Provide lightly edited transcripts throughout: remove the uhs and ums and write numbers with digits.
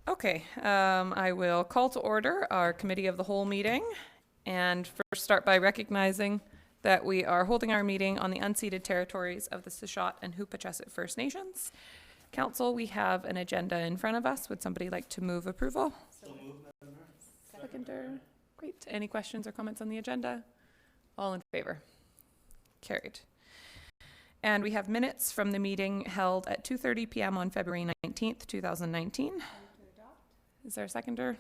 Okay, I will call to order our Committee of the Whole meeting, and first start by recognizing that we are holding our meeting on the unceded territories of the Shuswap and Hoopachesset First Nations. Council, we have an agenda in front of us. Would somebody like to move approval? So moved, Madam Mayor. Seconder. Great. Any questions or comments on the agenda? All in favor? Carried. And we have minutes from the meeting held at 2:30 p.m. on February 19th, 2019. Is there a seconder?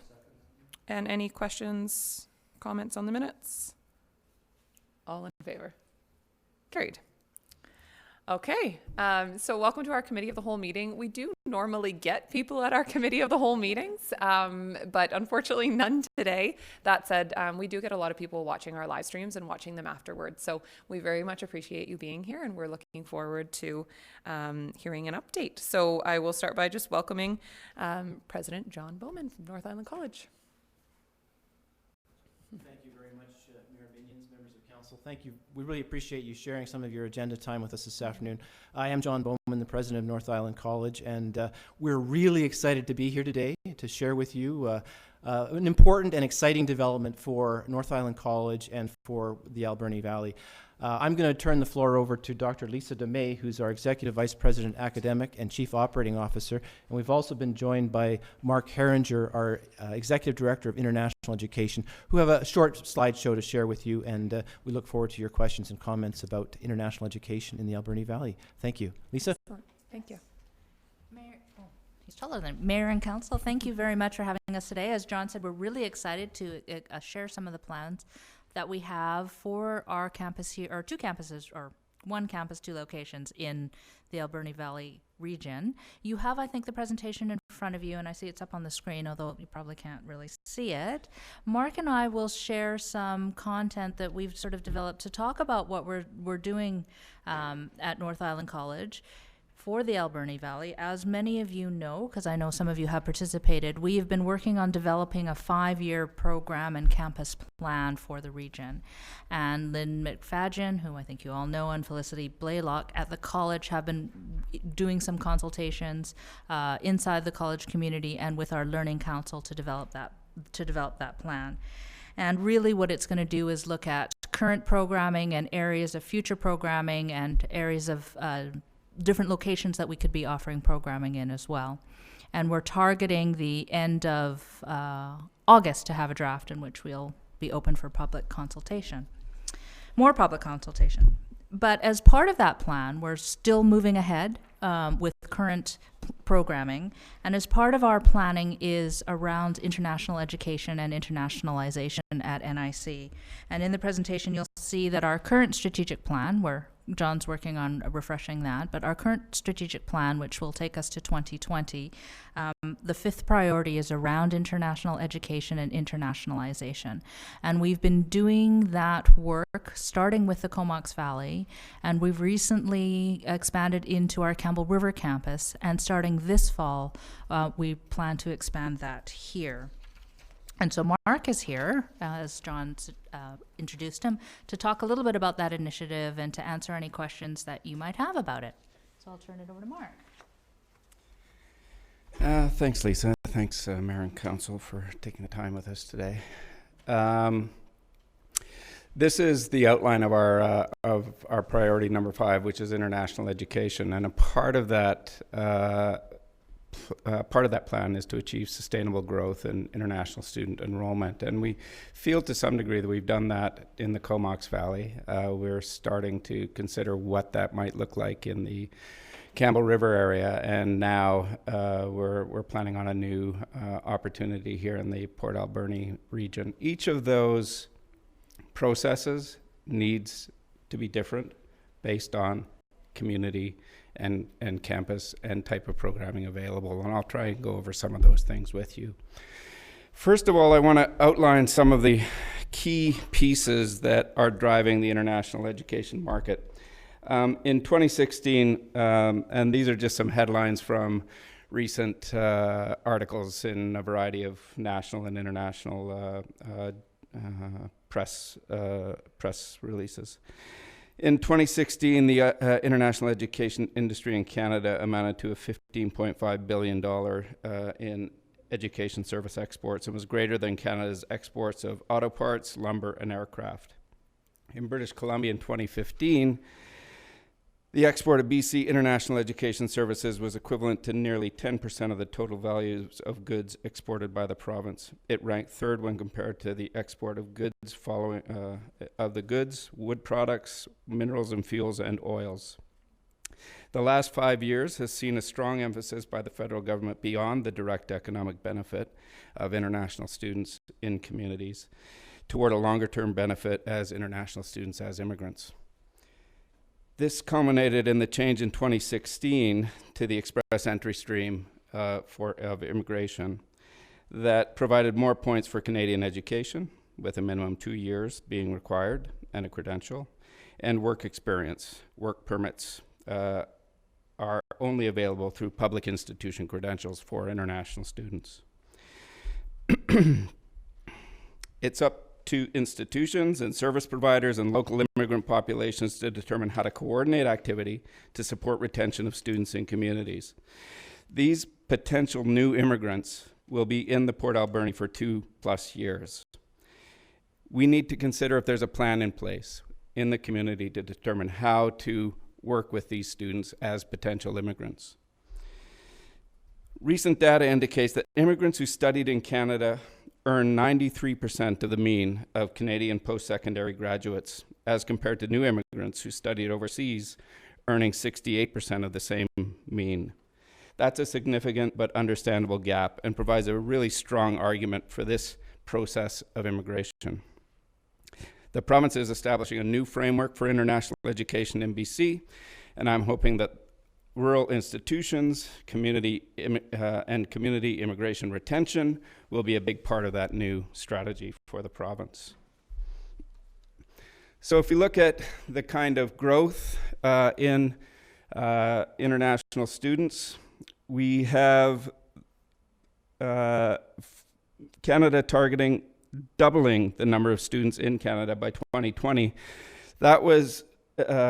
And any questions, comments on the minutes? All in favor? Carried. Okay, so welcome to our Committee of the Whole meeting. We do normally get people at our Committee of the Whole meetings, but unfortunately none today. That said, we do get a lot of people watching our live streams and watching them afterwards. So we very much appreciate you being here, and we're looking forward to hearing an update. So I will start by just welcoming President John Bowman from North Island College. Thank you very much, Mayor Minions, members of council. Thank you. We really appreciate you sharing some of your agenda time with us this afternoon. I am John Bowman, the president of North Island College, and we're really excited to be here today to share with you an important and exciting development for North Island College and for the Alberni Valley. I'm going to turn the floor over to Dr. Lisa DeMay, who's our Executive Vice President Academic and Chief Operating Officer. And we've also been joined by Mark Herringer, our Executive Director of International Education, who have a short slideshow to share with you. And we look forward to your questions and comments about international education in the Alberni Valley. Thank you. Lisa? Thank you. Mayor, he's taller than Mayor and Council. Thank you very much for having us today. As John said, we're really excited to share some of the plans that we have for our campus here, or two campuses, or one campus, two locations in the Alberni Valley region. You have, I think, the presentation in front of you, and I see it's up on the screen, although you probably can't really see it. Mark and I will share some content that we've sort of developed to talk about what we're doing at North Island College for the Alberni Valley. As many of you know, because I know some of you have participated, we have been working on developing a 5-year program and campus plan for the region. And Lynn McFadgen, who I think you all know, and Felicity Blaylock at the college have been doing some consultations inside the college community and with our learning council to develop that plan. And really what it's going to do is look at current programming and areas of future programming and areas of different locations that we could be offering programming in as well. And we're targeting the end of August to have a draft in which we'll be open for public consultation. More public consultation. But as part of that plan, we're still moving ahead with current programming. And as part of our planning is around international education and internationalization at NIC. And in the presentation, you'll see that our current strategic plan, where John's working on refreshing that, but our current strategic plan, which will take us to 2020, the 5th priority is around international education and internationalization. And we've been doing that work starting with the Comox Valley, and we've recently expanded into our Campbell River campus, and starting this fall, we plan to expand that here. And so Mark is here, as John introduced him, to talk a little bit about that initiative and to answer any questions that you might have about it. So I'll turn it over to Mark. Thanks, Lisa. Thanks, Mayor and Council, for taking the time with us today. This is the outline of our priority number 5, which is international education, and a part of that plan is to achieve sustainable growth in international student enrollment. And we feel to some degree that we've done that in the Comox Valley. We're starting to consider what that might look like in the Campbell River area. And now we're planning on a new opportunity here in the Port Alberni region. Each of those processes needs to be different based on community and campus and type of programming available, and I'll try and go over some of those things with you. First of all, I want to outline some of the key pieces that are driving the international education market. In 2016, and these are just some headlines from recent articles in a variety of national and international press releases. In 2016, the international education industry in Canada amounted to a $15.5 billion in education service exports and was greater than Canada's exports of auto parts, lumber, and aircraft. In British Columbia in 2015, the export of BC international education services was equivalent to nearly 10% of the total values of goods exported by the province. It ranked third when compared to the export of goods wood products, minerals and fuels, and oils. The last 5 years has seen a strong emphasis by the federal government beyond the direct economic benefit of international students in communities toward a longer-term benefit as international students as immigrants. This culminated in the change in 2016 to the express entry stream of immigration that provided more points for Canadian education, with a minimum 2 years being required and a credential, and work experience. Work permits are only available through public institution credentials for international students. It's up to institutions and service providers and local immigrant populations to determine how to coordinate activity to support retention of students in communities. These potential new immigrants will be in the Port Alberni for 2+ years. We need to consider if there's a plan in place in the community to determine how to work with these students as potential immigrants. Recent data indicates that immigrants who studied in Canada earn 93% of the mean of Canadian post-secondary graduates, as compared to new immigrants who studied overseas, earning 68% of the same mean. That's a significant but understandable gap and provides a really strong argument for this process of immigration. The province is establishing a new framework for international education in BC, and I'm hoping that rural institutions, community immigration retention will be a big part of that new strategy for the province. So if you look at the kind of growth in international students, we have Canada targeting doubling the number of students in Canada by 2020. That was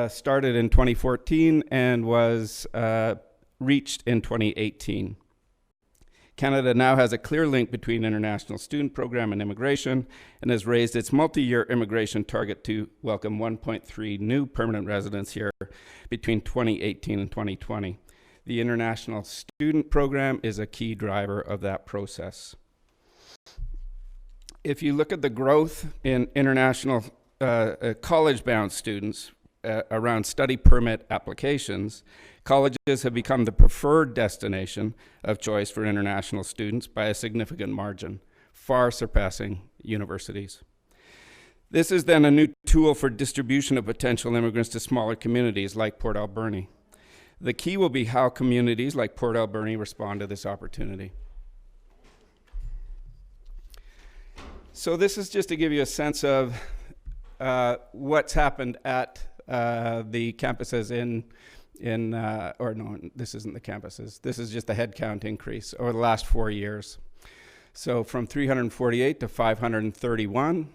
started in 2014 and was reached in 2018. Canada now has a clear link between international student program and immigration and has raised its multi-year immigration target to welcome 1.3 new permanent residents here between 2018 and 2020. The international student program is a key driver of that process. If you look at the growth in international college-bound students around study permit applications, colleges have become the preferred destination of choice for international students by a significant margin, far surpassing universities. This is then a new tool for distribution of potential immigrants to smaller communities like Port Alberni. The key will be how communities like Port Alberni respond to this opportunity. So this is just to give you a sense of what's happened at the campuses or no, this isn't the campuses. This is just the headcount increase over the last 4 years. So from 348 to 531.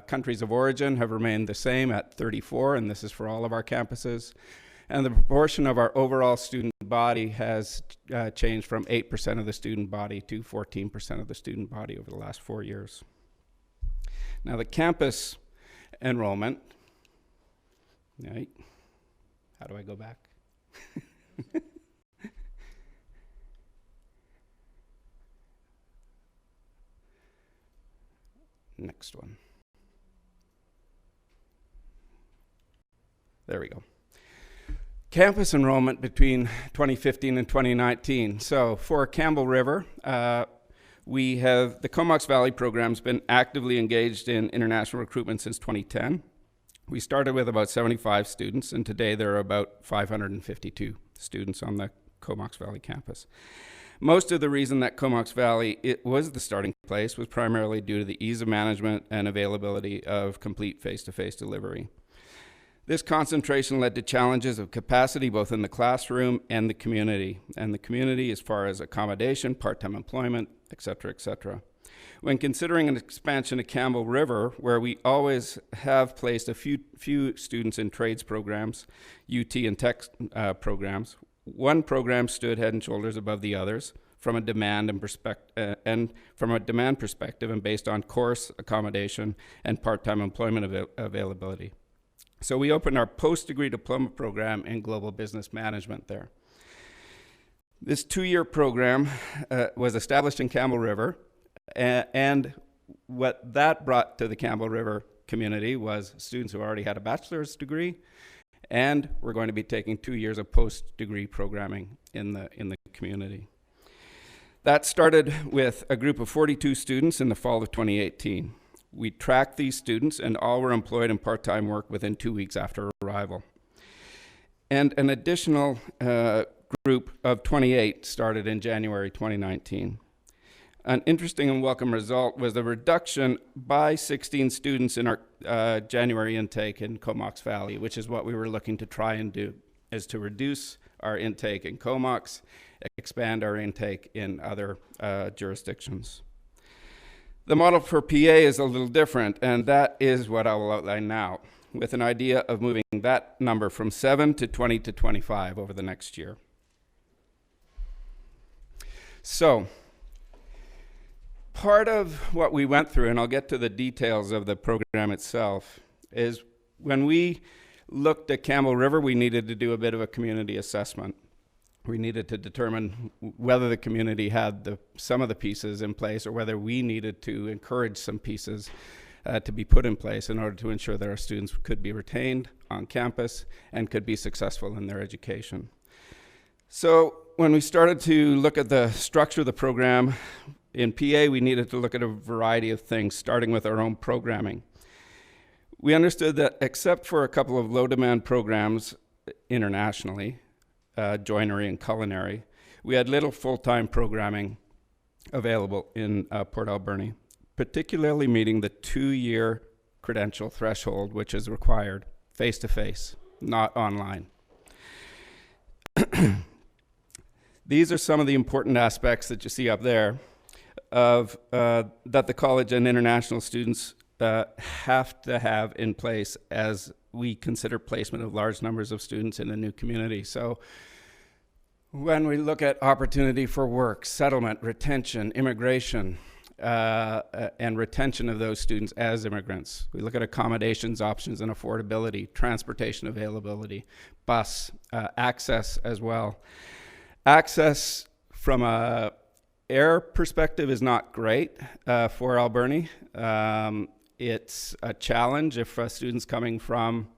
Countries of origin have remained the same at 34, and this is for all of our campuses. And the proportion of our overall student body has changed from 8% of the student body to 14% of the student body over the last 4 years. Now the campus enrollment, right? How do I go back? Next one. There we go. Campus enrollment between 2015 and 2019. So for Campbell River, we have the Comox Valley program's been actively engaged in international recruitment since 2010. We started with about 75 students, and today there are about 552 students on the Comox Valley campus. Most of the reason that Comox Valley was the starting place was primarily due to the ease of management and availability of complete face-to-face delivery. This concentration led to challenges of capacity both in the classroom and the community as far as accommodation, part-time employment, et cetera, et cetera. When considering an expansion of Campbell River, where we always have placed a few students in trades programs, UT and tech programs, one program stood head and shoulders above the others from a demand perspective and based on course, accommodation, and part-time employment availability. So we opened our post-degree diploma program in global business management there. This 2-year program was established in Campbell River, and what that brought to the Campbell River community was students who already had a bachelor's degree, and we're going to be taking 2 years of post-degree programming in the community. That started with a group of 42 students in the fall of 2018. We tracked these students, and all were employed in part-time work within 2 weeks after arrival. And an additional group of 28 started in January 2019. An interesting and welcome result was the reduction by 16 students in our January intake in Comox Valley, which is what we were looking to try and do, is to reduce our intake in Comox, expand our intake in other jurisdictions. The model for PA is a little different, and that is what I will outline now, with an idea of moving that number from 7 to 20 to 25 over the next year. So, part of what we went through, and I'll get to the details of the program itself, is when we looked at Campbell River, we needed to do a bit of a community assessment. We needed to determine whether the community had some of the pieces in place, or whether we needed to encourage some pieces to be put in place in order to ensure that our students could be retained on campus and could be successful in their education. So when we started to look at the structure of the program in PA, we needed to look at a variety of things, starting with our own programming. We understood that except for a couple of low-demand programs internationally, joinery and culinary, we had little full-time programming available in Port Alberni, particularly meeting the 2-year credential threshold, which is required face-to-face, not online. These are some of the important aspects that you see up there of that the college and international students have to have in place as we consider placement of large numbers of students in a new community. So when we look at opportunity for work, settlement, retention, immigration, and retention of those students as immigrants, we look at accommodations, options, and affordability, transportation availability, bus, access as well. Access from a air perspective is not great for Alberni. It's a challenge if a student's coming from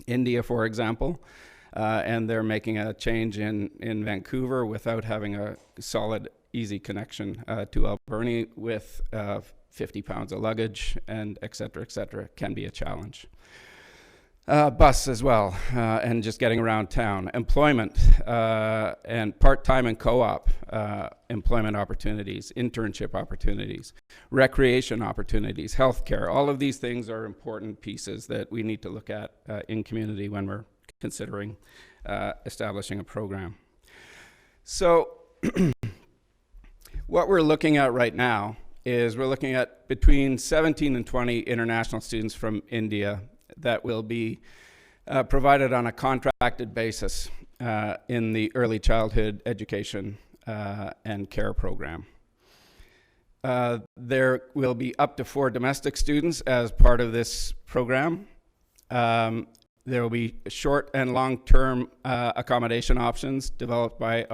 India, for example, and they're making a change in Vancouver without having a solid, easy connection to Alberni with 50 pounds of luggage and et cetera, can be a challenge. Bus as well, and just getting around town. Employment and part-time and co-op employment opportunities, internship opportunities, recreation opportunities, healthcare. All of these things are important pieces that we need to look at in community when we're considering establishing a program. So what we're looking at right now is we're looking at between 17 and 20 international students from India that will be provided on a contracted basis in the early childhood education and care program. There will be up to 4 domestic students as part of this program. There will be short and long-term accommodation options developed by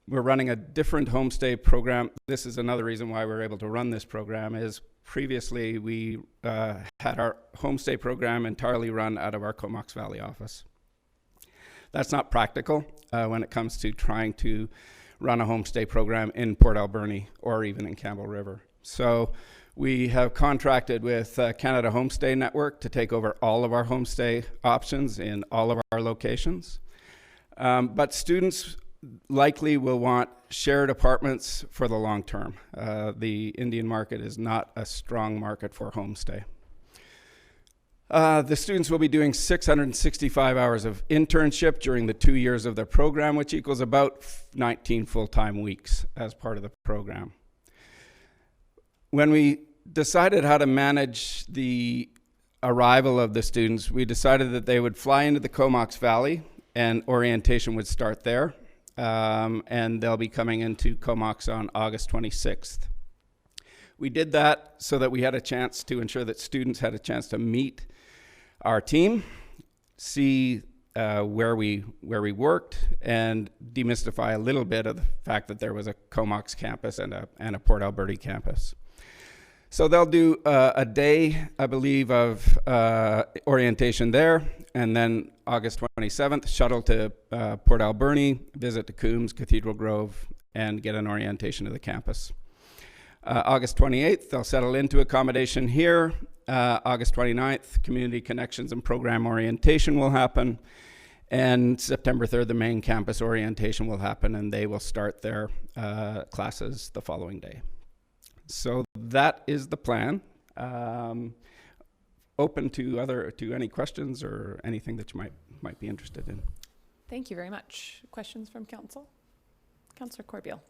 we're running a different homestay program. This is another reason why we're able to run this program is previously, we had our homestay program entirely run out of our Comox Valley office. That's not practical when it comes to trying to run a homestay program in Port Alberni or even in Campbell River. So we have contracted with Canada Homestay Network to take over all of our homestay options in all of our locations. But students likely will want shared apartments for the long term. The Indian market is not a strong market for homestay. The students will be doing 665 hours of internship during the 2 years of their program, which equals about 19 full-time weeks as part of the program. when we decided how to manage the arrival of the students, we decided that they would fly into the Comox Valley and orientation would start there. And they'll be coming into Comox on August 26th. We did that so that we had a chance to ensure that students had a chance to meet our team, see where we worked, and demystify a little bit of the fact that there was a Comox campus and a Port Alberni campus. So they'll do a day, I believe, of orientation there, and then August 27th, shuttle to Port Alberni, visit to Coombs, Cathedral Grove, and get an orientation of the campus. August 28th, they'll settle into accommodation here. August 29th, community connections and program orientation will happen. And September 3rd, the main campus orientation will happen, and they will start their classes the following day. So that is the plan. Open to any questions or anything that you might be interested in. Thank you very much. Questions from council? Councillor Corbeil.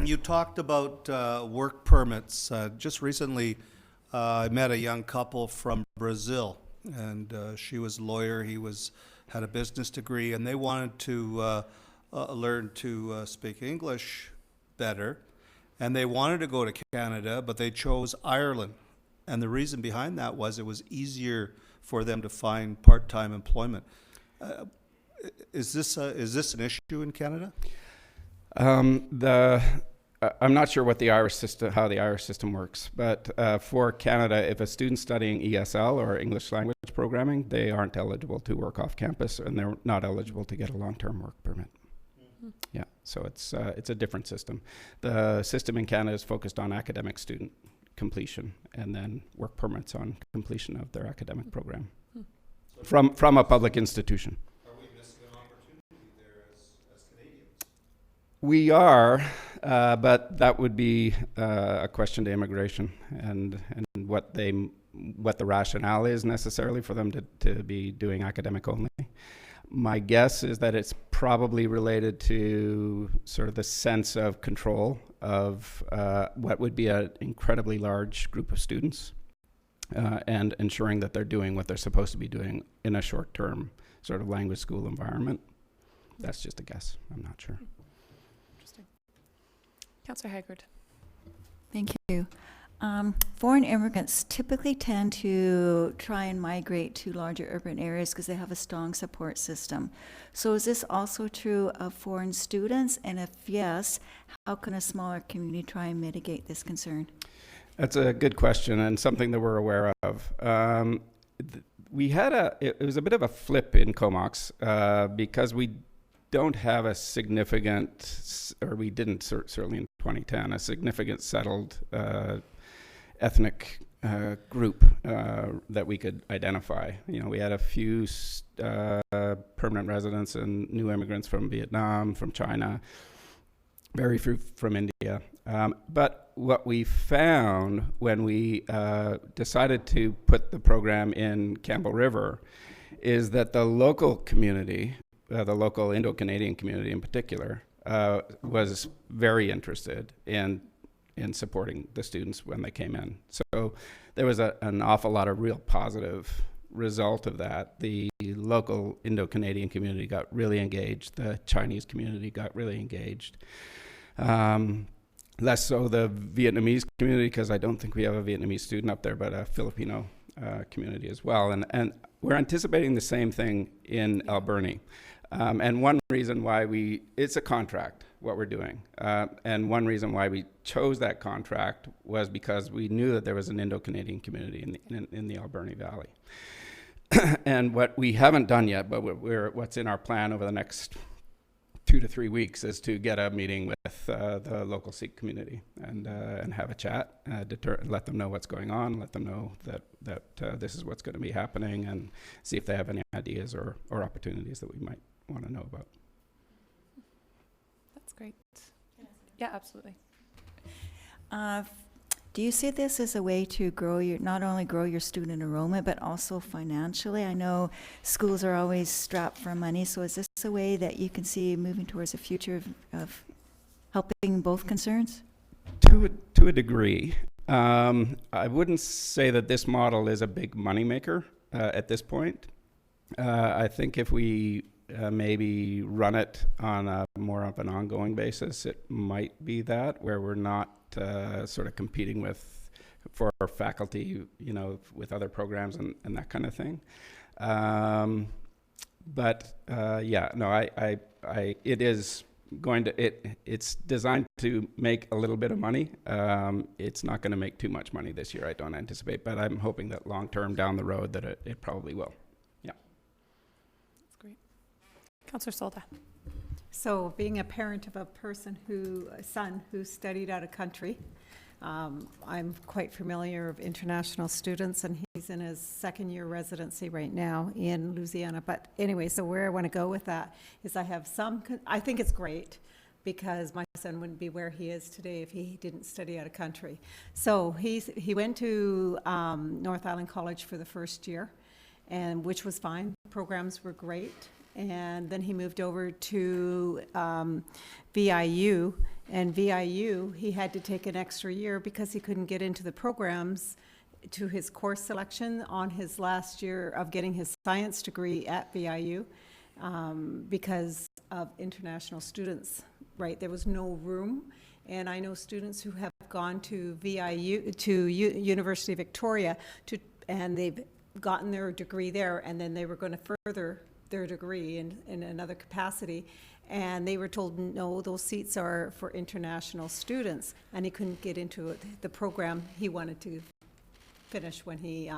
You talked about work permits. Just recently, I met a young couple from Brazil, and she was a lawyer. He had a business degree, and they wanted to learn to speak English better, and they wanted to go to Canada, but they chose Ireland. And the reason behind that was it was easier for them to find part-time employment. Is this an issue in Canada? I'm not sure what how the Irish system works, but for Canada, if a student's studying ESL or English language programming, they aren't eligible to work off campus, and they're not eligible to get a long-term work permit. Mm-hmm. Yeah, so it's a different system. The system in Canada is focused on academic student completion, and then work permits on completion of their academic program from a public institution. Are we missing an opportunity there as Canadians? We are, but that would be a question to immigration and what the rationale is necessarily for them to be doing academic only. My guess is that it's probably related to sort of the sense of control of what would be an incredibly large group of students and ensuring that they're doing what they're supposed to be doing in a short-term sort of language school environment. That's just a guess. I'm not sure. Interesting. Councillor Haggard. Thank you. Foreign immigrants typically tend to try and migrate to larger urban areas because they have a strong support system. So is this also true of foreign students? And if yes, how can a smaller community try and mitigate this concern? That's a good question and something that we're aware of. It was a bit of a flip in Comox because we don't have a significant, or we didn't certainly in 2010, a significant settled ethnic group that we could identify. You know, we had a few permanent residents and new immigrants from Vietnam, from China, very few from India. But what we found when we decided to put the program in Campbell River is that the local community, the local Indo-Canadian community in particular, was very interested in supporting the students when they came in. So there was an awful lot of real positive result of that. The local Indo-Canadian community got really engaged. The Chinese community got really engaged. Less so the Vietnamese community, because I don't think we have a Vietnamese student up there, but a Filipino community as well. And we're anticipating the same thing in Alberni. And one reason why it's a contract, what we're doing. And one reason why we chose that contract was because we knew that there was an Indo-Canadian community in the Alberni Valley. And what we haven't done yet, but what's in our plan over the next 2 to 3 weeks is to get a meeting with the local Sikh community and have a chat, let them know what's going on, let them know that this is what's going to be happening, and see if they have any ideas or opportunities that we might want to know about. That's great. Yeah, absolutely. Do you see this as a way to not only grow your student enrollment, but also financially? I know schools are always strapped for money, so is this a way that you can see moving towards a future of helping both concerns? To a degree. I wouldn't say that this model is a big moneymaker at this point. I think if we maybe run it on a more of an ongoing basis, it might be that, where we're not sort of competing for faculty, with other programs and that kind of thing. It is it's designed to make a little bit of money. It's not going to make too much money this year, I don't anticipate, but I'm hoping that long term down the road that it probably will. Yeah. That's great. Councillor Solda. So being a parent of a son who studied out of country, I'm quite familiar of international students, and he's in his second year residency right now in Louisiana. But anyway, so where I want to go with that is I think it's great, because my son wouldn't be where he is today if he didn't study out of country. So he went to North Island College for the first year, and which was fine. Programs were great. And then he moved over to VIU, and VIU, he had to take an extra year because he couldn't get into the programs to his course selection on his last year of getting his science degree at VIU because of international students, right? There was no room. And I know students who have gone to VIU, to University of Victoria, and they've gotten their degree there, and then they were going to further their degree in another capacity, and they were told, no, those seats are for international students, and he couldn't get into the program he wanted to finish when he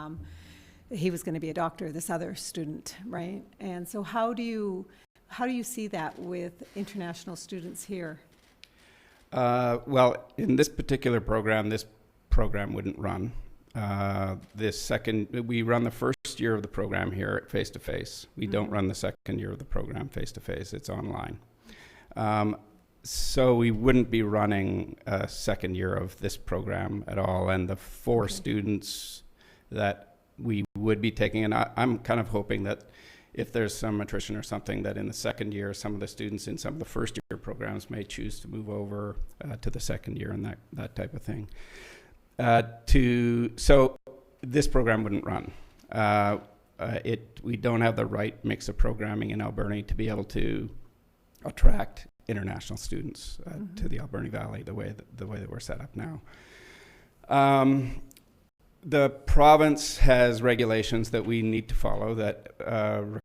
was going to be a doctor, this other student, right? And so how do you see that with international students here? Well, in this particular program, this program wouldn't run. We run the first year of the program here at face-to-face. We don't run the second year of the program face-to-face. It's online. So we wouldn't be running a second year of this program at all. And the four students that we would be taking, and I'm kind of hoping that if there's some attrition or something, that in the second year, some of the students in some of the first year programs may choose to move over to the second year and that type of thing. So this program wouldn't run. We don't have the right mix of programming in Alberni to be able to attract international students to the Alberni Valley the way that we're set up now. The province has regulations that we need to follow that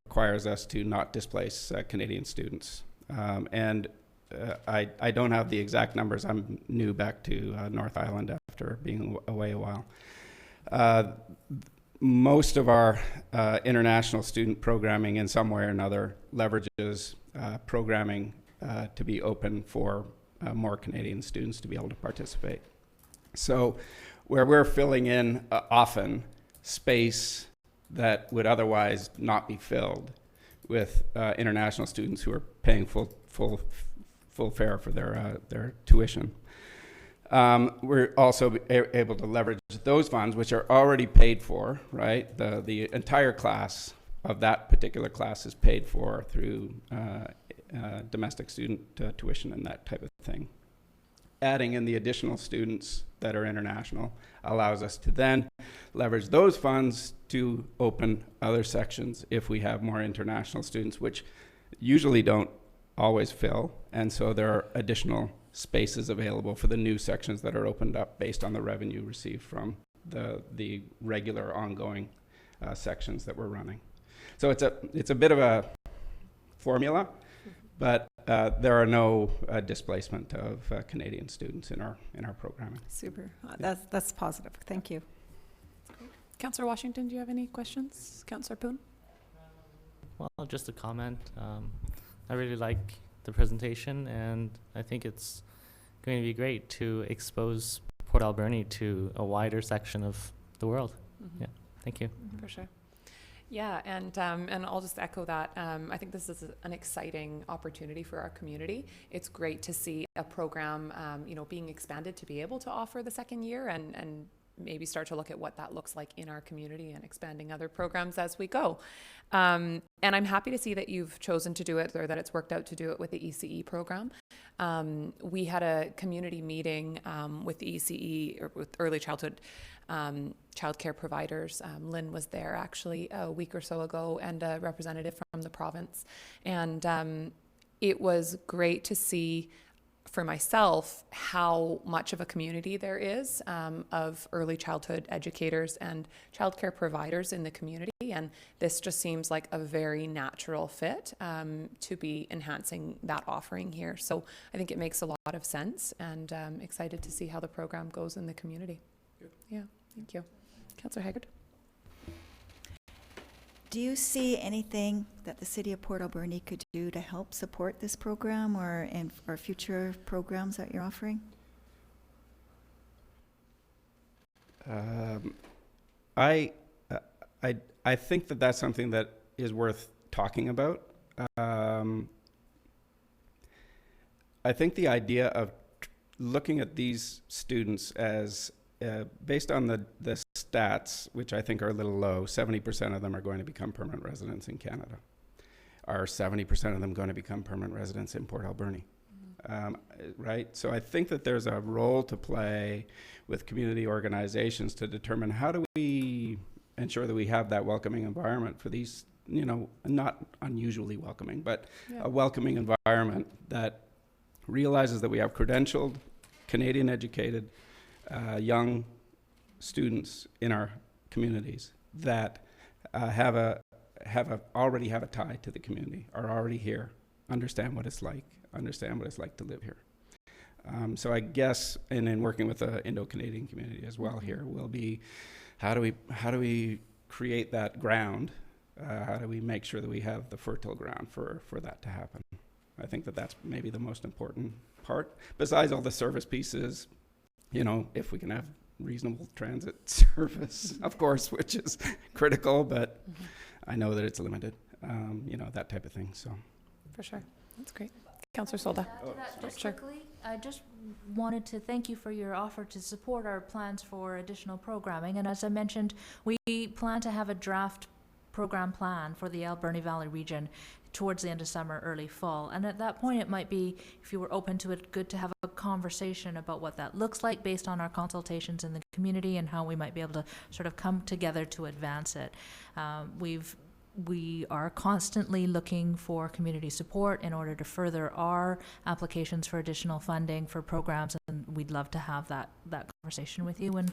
requires us to not displace Canadian students. I don't have the exact numbers. I'm new back to North Island after being away a while. Most of our international student programming in some way or another leverages programming to be open for more Canadian students to be able to participate. So where we're filling in often space that would otherwise not be filled with international students who are paying full fare for their tuition. We're also able to leverage those funds, which are already paid for, right? The entire class of that particular class is paid for through domestic student tuition and that type of thing. Adding in the additional students that are international allows us to then leverage those funds to open other sections if we have more international students, which usually don't always fill, and so there are additional spaces available for the new sections that are opened up based on the revenue received from the regular ongoing sections that we're running. So it's a bit of a formula, but there are no displacement of Canadian students in our programming. Super. That's positive. Thank you. Councillor Washington, do you have any questions? Councillor Poon? Well, just a comment. I really like the presentation, and I think it's going to be great to expose Port Alberni to a wider section of the world. Yeah, thank you. For sure. Yeah, and I'll just echo that. I think this is an exciting opportunity for our community. It's great to see a program, being expanded to be able to offer the second year and maybe start to look at what that looks like in our community and expanding other programs as we go. And I'm happy to see that you've chosen to do it, or that it's worked out to do it with the ECE program. We had a community meeting with the ECE, or with early childhood childcare providers. Lynn was there actually a week or so ago, and a representative from the province. And it was great to see for myself how much of a community there is of early childhood educators and childcare providers in the community. And this just seems like a very natural fit to be enhancing that offering here. So I think it makes a lot of sense, and excited to see how the program goes in the community. Good. Yeah, thank you. Councillor Haggard? Do you see anything that the City of Port Alberni could do to help support this program or future programs that you're offering? I think that that's something that is worth talking about. I think the idea of looking at these students as based on the stats, which I think are a little low, 70% of them are going to become permanent residents in Canada. Are 70% of them going to become permanent residents in Port Alberni? Right? So I think that there's a role to play with community organizations to determine how do we ensure that we have that welcoming environment for these, not unusually welcoming, but a welcoming environment that realizes that we have credentialed, Canadian educated, young students in our communities that already have a tie to the community, are already here, understand what it's like to live here. So I guess, and in working with the Indo-Canadian community as well here, will be how do we create that ground? How do we make sure that we have the fertile ground for that to happen? I think that that's maybe the most important part, besides all the service pieces. If we can have reasonable transit service, of course, which is critical, but I know that it's limited, that type of thing. So, for sure. That's great. Councillor Solda. Just Sure. quickly, I just wanted to thank you for your offer to support our plans for additional programming. And as I mentioned, we plan to have a draft program plan for the Alberni Valley region towards the end of summer, early fall. And at that point, it might be, if you were open to it, good to have a conversation about what that looks like based on our consultations in the community and how we might be able to sort of come together to advance it. We are constantly looking for community support in order to further our applications for additional funding for programs, and we'd love to have that conversation with you when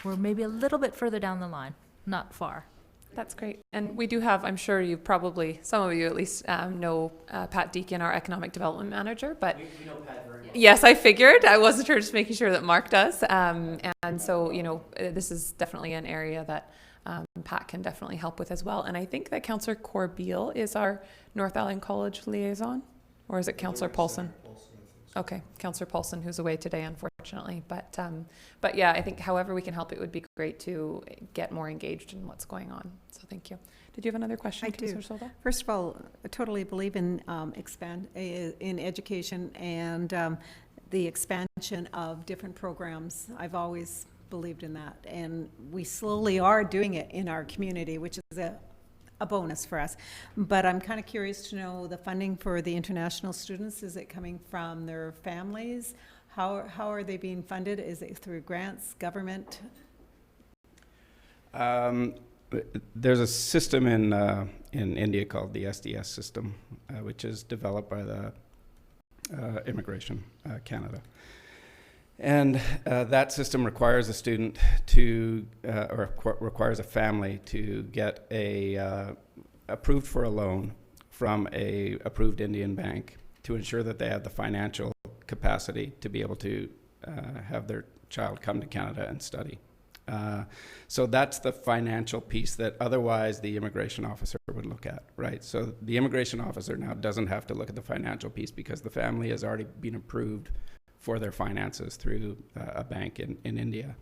we're maybe a little bit further down the line, not far. That's great. And we do have, I'm sure you probably, some of you at least know Pat Deacon, our economic development manager, but We know Pat very well. yes, I figured. I wasn't sure, just making sure that Mark does. And so, this is definitely an area that Pat can definitely help with as well. And I think that Councillor Corbeil is our North Island College liaison, or is it Councillor Paulson? Okay, Councillor Paulson, who's away today, unfortunately. But yeah, I think however we can help, it would be great to get more engaged in what's going on. So thank you. Did you have another question, I do. Councillor Solda? First of all, I totally believe in in education and the expansion of different programs. I've always believed in that, and we slowly are doing it in our community, which is a bonus for us. But I'm kind of curious to know the funding for the international students. Is it coming from their families? How are they being funded? Is it through grants, government? There's a system in India called the SDS system, which is developed by the Immigration Canada. And that system requires a student to, requires a family to get approved for a loan from a approved Indian bank to ensure that they have the financial capacity to be able to have their child come to Canada and study. So that's the financial piece that otherwise the immigration officer would look at, right? So the immigration officer now doesn't have to look at the financial piece because the family has already been approved for their finances through a bank in India.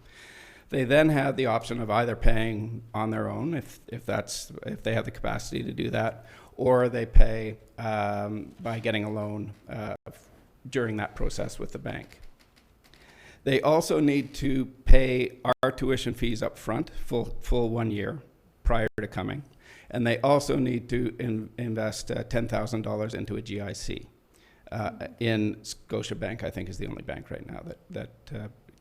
They then have the option of either paying on their own if they have the capacity to do that, or they pay by getting a loan during that process with the bank. They also need to pay our tuition fees up front, full 1 year prior to coming. And they also need to invest $10,000 into a GIC. in Scotiabank, I think, is the only bank right now that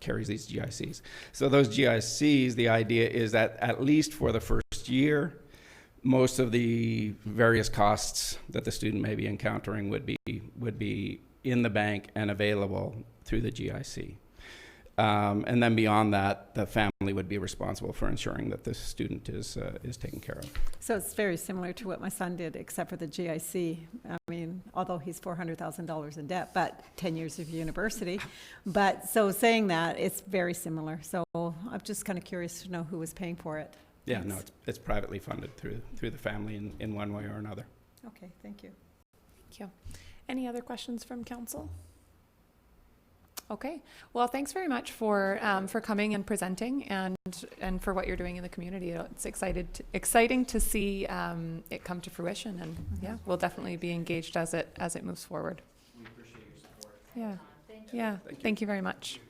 carries these GICs. So those GICs, the idea is that at least for the first year, most of the various costs that the student may be encountering would be in the bank and available through the GIC. And then beyond that, the family would be responsible for ensuring that the student is taken care of. So it's very similar to what my son did, except for the GIC. I mean, although he's $400,000 in debt, but 10 years of university. But so saying that, it's very similar. So I'm just kind of curious to know who was paying for it. Yeah, Thanks. no, it's privately funded through the family in one way or another. Okay, thank you. Thank you. Any other questions from council? Okay, well, thanks very much for coming and presenting and for what you're doing in the community. It's exciting to see it come to fruition, and yeah, we'll definitely be engaged as it moves forward. We appreciate your support. Yeah, yeah, thank you very much.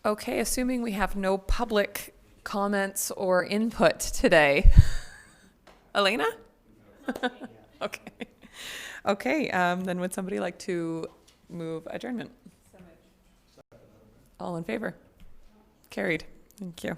Okay, assuming we have no public comments or input today. Elena? Okay. Okay, then would somebody like to move adjournment? All in favor? Carried. Thank you.